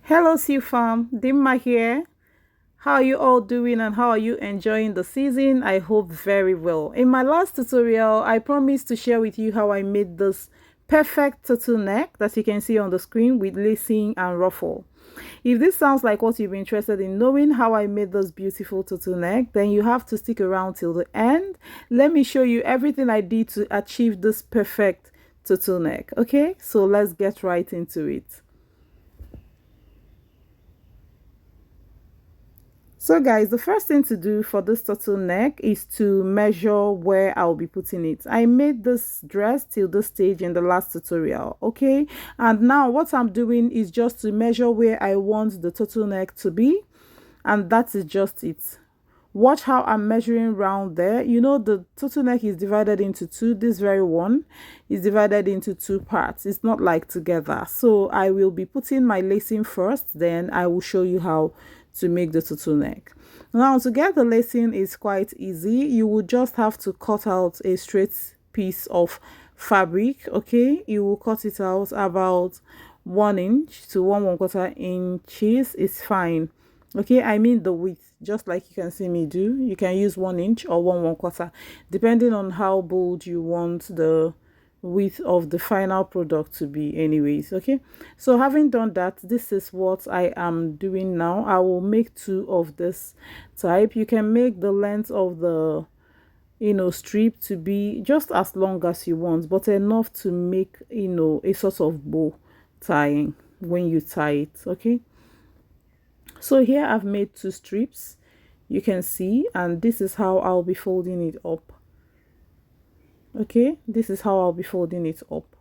Hello, Sea Farm. Dimma here. How are you all doing and how are you enjoying the season? I hope very well. In my last tutorial, I promised to share with you how I made this perfect turtleneck that you can see on the screen with lacing and ruffle. If this sounds like what you've been interested in knowing how I made this beautiful turtleneck, then you have to stick around till the end. Let me show you everything I did to achieve this perfect turtleneck. Okay, so let's get right into it. So guys, the first thing to do for this turtleneck is to measure where I'll be putting it. I made this dress till this stage in the last tutorial, okay? And now what I'm doing is just to measure where I want the turtleneck to be, and that is just it. Watch how I'm measuring round there. You know, the turtleneck is divided into two. This very one is divided into two parts. It's not like together. So I will be putting my lacing first, then I will show you how to make the turtleneck. Now, to get the lacing is quite easy. You will just have to cut out a straight piece of fabric, okay? You will cut it out about 1 inch to 1 1/4 inches. It's fine, okay? I mean the width, just like you can see me do. You can use 1 inch or 1 1/4, depending on how bold you want the width of the final product to be anyways. Okay, so having done that, this is what I am doing now. I will make two of this type. You can make the length of the strip to be just as long as you want, but enough to make a sort of bow tying when you tie it. Okay, so here I've made two strips, you can see, and this is how I'll be folding it up. Okay, this is how I'll be folding it up.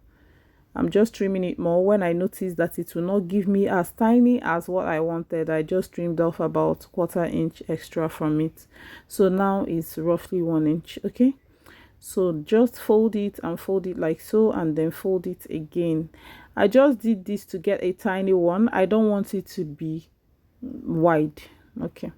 I'm just trimming it more. When I noticed that it will not give me as tiny as what I wanted, I just trimmed off about 1/4 inch extra from it. So now it's roughly 1 inch. Okay, so just fold it and fold it like so, and then fold it again. I just did this to get a tiny one. I don't want it to be wide. Okay,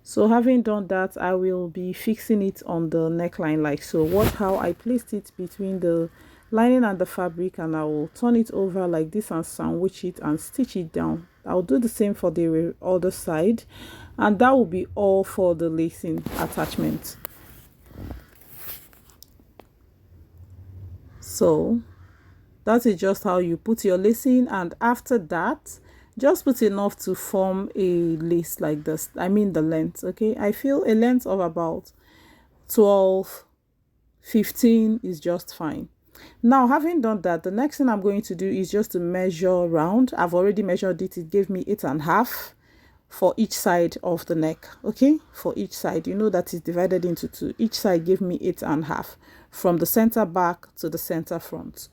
so having done that, I will be fixing it on the neckline like so. Watch how I placed it between the lining and the fabric, and I will turn it over like this and sandwich it and stitch it down. I'll do the same for the other side, and that will be all for the lacing attachment. So that is just how you put your lacing, and after that, just put enough to form a lace like this. I mean the length. Okay, I feel a length of about 12, 15 is just fine. Now, having done that, the next thing I'm going to do is just to measure round. I've already measured it. It gave me 8.5 for each side of the neck. Okay, for each side, you know that is divided into two. Each side gave me 8.5 from the center back to the center front.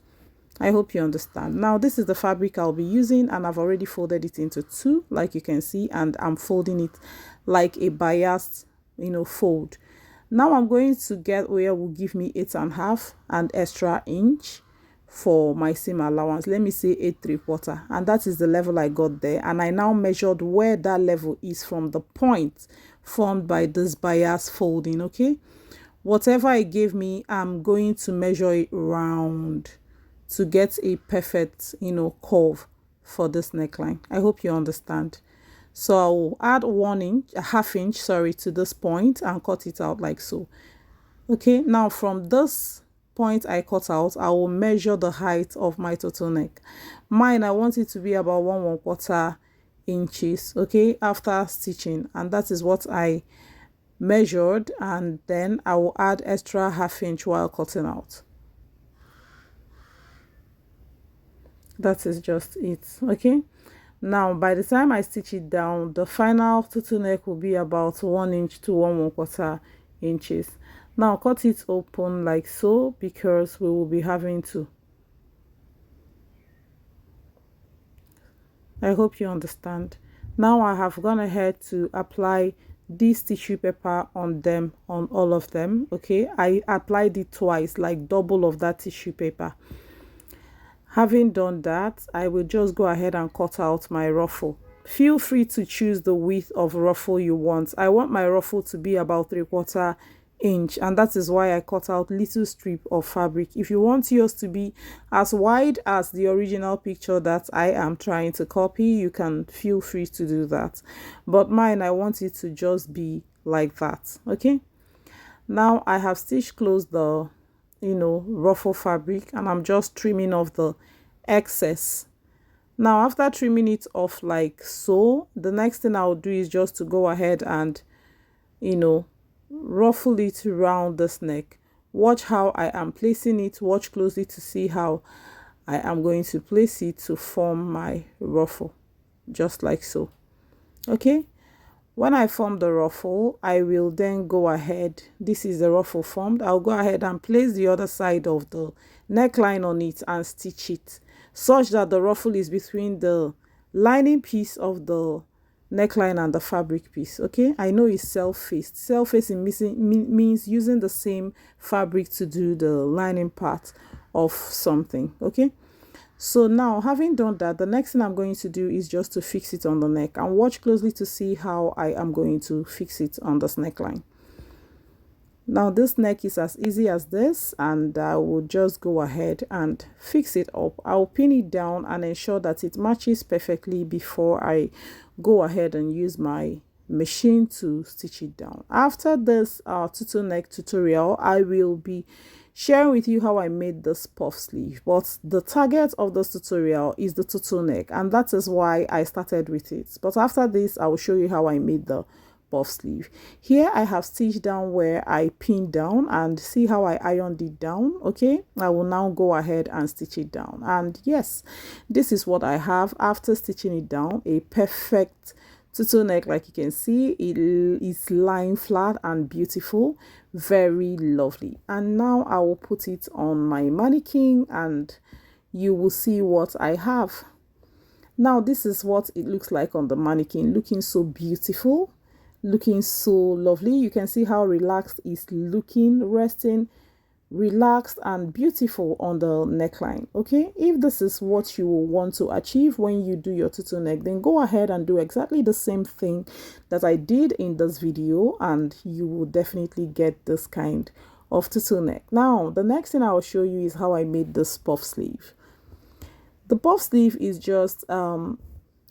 I hope you understand. Now, this is the fabric I'll be using, and I've already folded it into two, like you can see, and I'm folding it like a biased, fold. Now I'm going to get where will give me 8.5 and extra inch for my seam allowance. Let me say 8 3/4, and that is the level I got there. And I now measured where that level is from the point formed by this bias folding. Okay, whatever it gave me, I'm going to measure it round to get a perfect curve for this neckline. I hope you understand. So I will add 1 inch, a half inch, sorry, to this point and cut it out like so. Okay, now from this point I cut out, I will measure the height of my turtleneck. Mine, I want it to be about 1 1/4 inches, okay, after stitching, and that is what I measured, and then I will add extra half inch while cutting out. That is just it. Okay, now by the time I stitch it down, the final turtleneck will be about 1 inch to 1 1/4 inches. Now cut it open like so, because we will be having to. I hope you understand. Now I have gone ahead to apply this tissue paper on them, on all of them. Okay, I applied it twice, like double of that tissue paper. Having done that, I will just go ahead and cut out my ruffle. Feel free to choose the width of ruffle you want. I want my ruffle to be about 3/4 inch, and that is why I cut out little strip of fabric. If you want yours to be as wide as the original picture that I am trying to copy, you can feel free to do that, but mine, I want it to just be like that. Okay, now I have stitched close the ruffle fabric, and I'm just trimming off the excess. Now after trimming it off like so, the next thing I'll do is just to go ahead and ruffle it around this neck. Watch how I am placing it. Watch closely to see how I am going to place it to form my ruffle, just like so. Okay, when I form the ruffle, I will then go ahead, this is the ruffle formed, I'll go ahead and place the other side of the neckline on it and stitch it such that the ruffle is between the lining piece of the neckline and the fabric piece. Okay, I know it's self-faced. Self-facing means using the same fabric to do the lining part of something. Okay, so now having done that, the next thing I'm going to do is just to fix it on the neck, and watch closely to see how I am going to fix it on this neckline. Now this neck is as easy as this, and I will just go ahead and fix it up. I'll pin it down and ensure that it matches perfectly before I go ahead and use my machine to stitch it down. After this tutu neck tutorial, I will be sharing with you how I made this puff sleeve, but the target of this tutorial is the tutu neck, and that is why I started with it. But after this, I will show you how I made the puff sleeve. Here I have stitched down where I pinned down, and see how I ironed it down. Okay, I will now go ahead and stitch it down, and yes, this is what I have after stitching it down. A perfect tutu neck, like you can see, it is lying flat and beautiful, very lovely. And now I will put it on my mannequin and you will see what I have. Now this is what it looks like on the mannequin, looking so beautiful, looking so lovely. You can see how relaxed it's looking, resting relaxed and beautiful on the neckline. Okay, if this is what you will want to achieve when you do your tutu neck, then go ahead and do exactly the same thing that I did in this video, and you will definitely get this kind of tutu neck. Now the next thing I will show you is how I made this puff sleeve. The puff sleeve is just a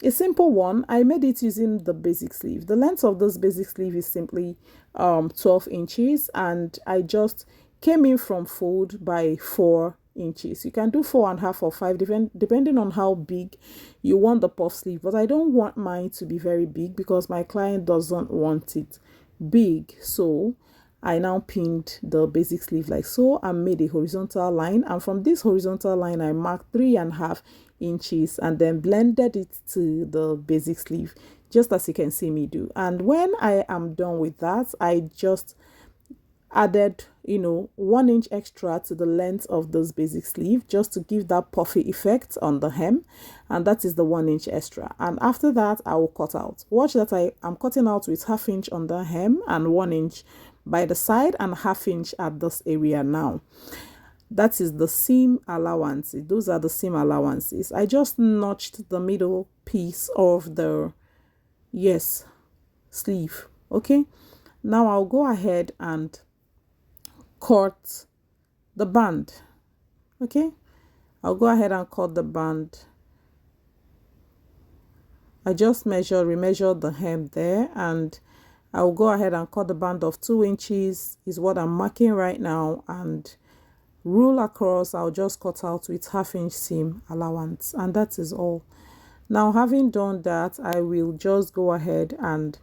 simple one. I made it using the basic sleeve. The length of this basic sleeve is simply 12 inches, and I just came in from fold by 4 inches. You can do 4.5 or 5 depending on how big you want the puff sleeve, but I don't want mine to be very big because my client doesn't want it big. So I now pinned the basic sleeve like so and made a horizontal line, and from this horizontal line I marked 3.5 inches and then blended it to the basic sleeve, just as you can see me do. And when I am done with that, I just added 1 inch extra to the length of this basic sleeve, just to give that puffy effect on the hem, and that is the 1 inch extra. And after that I will cut out. Watch that I am cutting out with 1/2 inch on the hem and 1 inch by the side and 1/2 inch at this area. Now that is the seam allowance. Those are the seam allowances. I just notched the middle piece of the sleeve. Okay, now I'll go ahead and cut the band. Okay, I'll go ahead and cut the band. I just remeasured the hem there, and I'll go ahead and cut the band of 2 inches is what I'm marking right now, and rule across. I'll just cut out with 1/2 inch seam allowance, and that is all. Now having done that, I will just go ahead and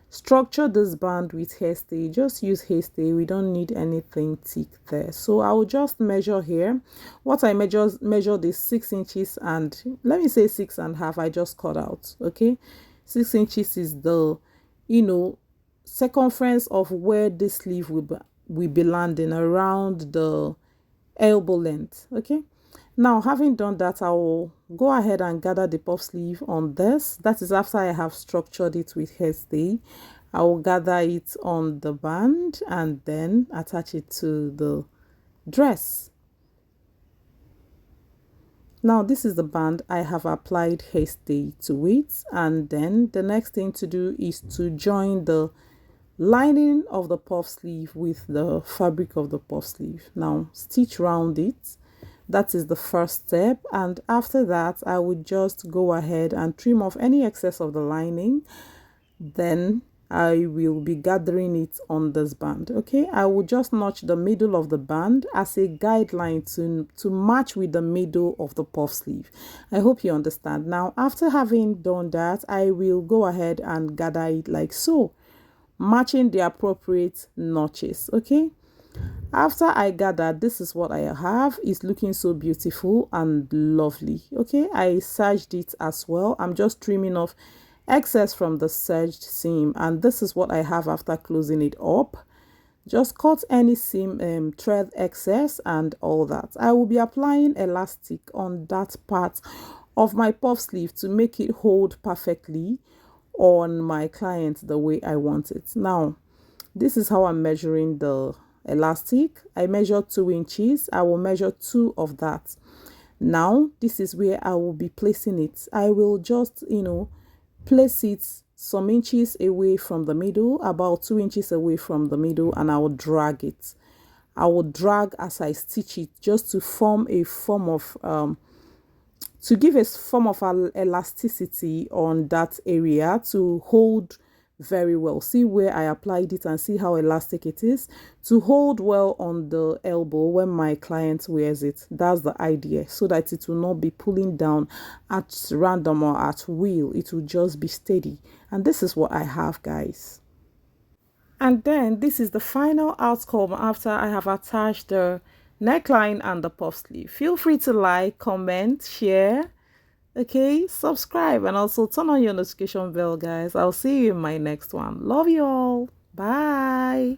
structure this band with hairstay. Just use hairstay, we don't need anything thick there. So I will just measure here. What I measured is 6 inches, and let me say 6.5. I just cut out. Okay, 6 inches is the circumference of where this sleeve will be landing, around the elbow length. Okay, now having done that, I will go ahead and gather the puff sleeve on this. That is after I have structured it with hairstay. I will gather it on the band and then attach it to the dress. Now this is the band. I have applied hairstay to it, and then the next thing to do is to join the lining of the puff sleeve with the fabric of the puff sleeve. Now stitch round it. That is the first step, and after that I would just go ahead and trim off any excess of the lining. Then I will be gathering it on this band. Okay, I will just notch the middle of the band as a guideline to match with the middle of the puff sleeve. I hope you understand. Now after having done that, I will go ahead and gather it like so, matching the appropriate notches. Okay, after I gathered, this is what I have. It's looking so beautiful and lovely. Okay, I serged it as well. I'm just trimming off excess from the serged seam, and this is what I have after closing it up. Just cut any seam thread excess and all that. I will be applying elastic on that part of my puff sleeve to make it hold perfectly on my client the way I want it. Now this is how I'm measuring the elastic. I measure 2 inches. I will measure 2 of that. Now this is where I will be placing it. I will just place it some inches away from the middle, about 2 inches away from the middle, and I will drag it. I will drag as I stitch it, just to form a form of to give a form of elasticity on that area to hold very well. See where I applied it and see how elastic it is, to hold well on the elbow when my client wears it. That's the idea, so that it will not be pulling down at random or at will. It will just be steady. And this is what I have, guys. And then this is the final outcome after I have attached the neckline and the puff sleeve. Feel free to like, comment, share, okay, subscribe, and also turn on your notification bell, guys. I'll see you in my next one. Love you all. Bye.